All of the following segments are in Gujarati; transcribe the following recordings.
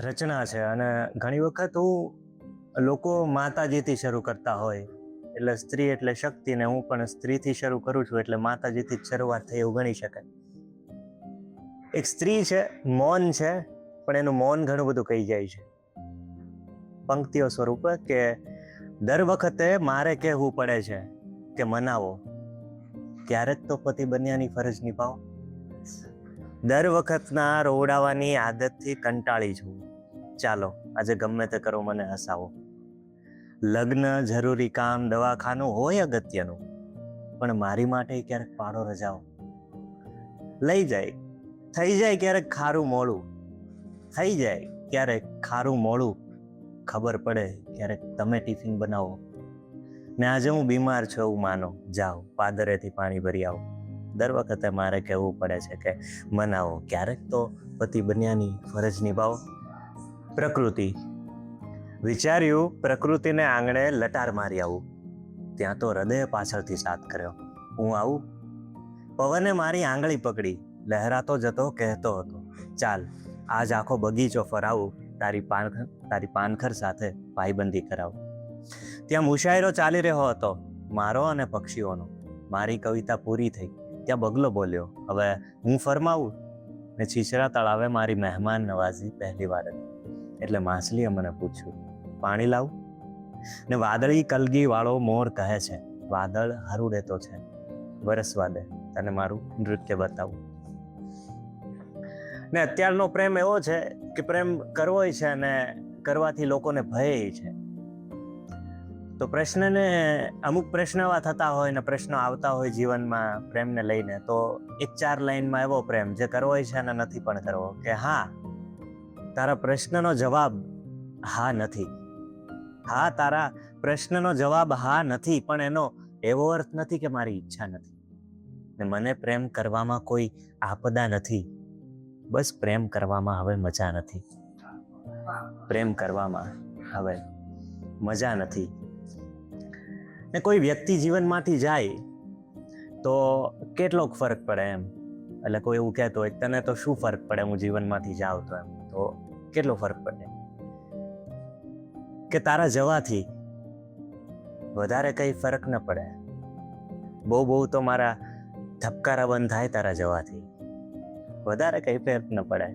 રચના છે અને ઘણી વખત લોકો માતાજીથી શરૂ કરતા હોય, એટલે સ્ત્રી એટલે શક્તિ, ને હું પણ સ્ત્રીથી શરૂ કરું છું એટલે માતાજીથી જ શરૂઆત થઈ એવું ગણી શકાય. એક સ્ત્રી છે, મૌન છે, પણ એનું મૌન ઘણું બધું કહી જાય છે. પંક્તિઓ સ્વરૂપે કે દર વખતે મારે કહેવું પડે છે કે મનાવો, ત્યારે જ તો પતિ બન્યાની ફરજ નિભાવો. દર વખતના રોવડાવવાની આદતથી કંટાળી છું, ચાલો આજે ગમે તે કરો મને હસાવો. લગ્ન, જરૂરી કામ, દવાખાનું હોય અગત્યનું, પણ મારી માટે ક્યારેક પાડો રજાઓ. લઈ જાય, થઈ જાય ક્યારેક ખારું મોડું, થઈ જાય ક્યારેક ખારું મોડું, ખબર પડે ક્યારેક તમે ટિફિન બનાવો. ને આજે હું બીમાર છું એવું માનો, જાઓ પાદરેથી પાણી ભરી આવો. દર વખતે મારે કહેવું પડે છે કે મનાવો, ક્યારેક તો પતિ બન્યાની ફરજ નિભાવો. પ્રકૃતિ. વિચાર્યું પ્રકૃતિને આંગણે લટાર મારી આવું, ત્યાં તો હૃદય પાછળથી સાથ કર્યો, હું આવું. પવને મારી આંગળી પકડી, લહેરાતો જતો કહેતો હતો, ચાલ આજ આખો બગીચો ફરાવું, તારી પાનખર સાથે ભાઈબંધી કરાવું. ત્યાં મુશાયરો ચાલી રહ્યો હતો, મારો અને પક્ષીઓનો. મારી કવિતા પૂરી થઈ ત્યાં બગલો બોલ્યો, હવે હું ફરમાવું. ને છીછરા તળાવે મારી મહેમાન નવાઝી પહેલી વાર હતી, એટલે માછલીએ મને પૂછ્યું, પાણી લાવું? ને વાદળી કલગી વાળો મોર કહે છે, વાદળ હરુડે તો છે, વરસવા દે તને મારું નૃત્ય બતાવું. ને અત્યારનો પ્રેમ એવો છે કે પ્રેમ કરવો છે અને કરવાથી લોકોને ભય છે. તો અમુક પ્રશ્ન એવા થતા હોય ને પ્રશ્નો આવતા હોય જીવનમાં પ્રેમને લઈને, તો 1-4 લાઈનમાં એવો પ્રેમ જે કરવો છે અને નથી પણ કરવો, કે હા તારા પ્રશ્નનો જવાબ હા નથી. હા, તારા પ્રશ્નનો જવાબ હા નથી, પણ એનો એવો અર્થ નથી કે મારી ઈચ્છા નથી. ને મને પ્રેમ કરવામાં કોઈ આપદા નથી, બસ પ્રેમ કરવામાં હવે મજા નથી. પ્રેમ કરવામાં હવે મજા નથી. ને કોઈ વ્યક્તિ જીવનમાંથી જાય તો કેટલોક ફરક પડે એમ. એટલે કોઈ એવું કહેતો હોય તને તો શું ફરક પડે હું જીવનમાંથી જાઉં તો, એમ તો કેટલો ફરક પડે કે તારા જવાથી વધારે કઈ ફરક ન પડે. બહુ તો મારા ધબકારા બંધ થાય તારા જવાથી, વધારે કઈ ફરક ન પડે.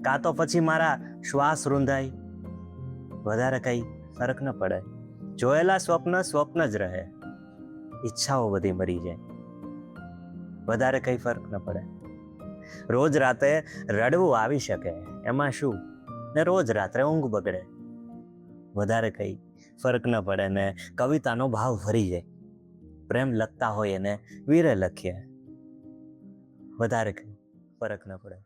કાં તો પછી મારા શ્વાસ રૂંધાય, વધારે કઈ ફરક ન પડે. જોયેલા સ્વપ્ન જ રહે, ઈચ્છાઓ બધી મરી જાય, વધારે કઈ ફરક ન પડે. રોજ રાતે રડવું આવી શકે, એમાં શું, ને રોજ રાત્રે ઊંઘ બગડે, વધારે કઈ ફરક ન પડે. ને કવિતાનો ભાવ ભરી જાય, પ્રેમ લખતા હોય એને વીરે લખીએ, વધારે કઈ ફરક ન પડે.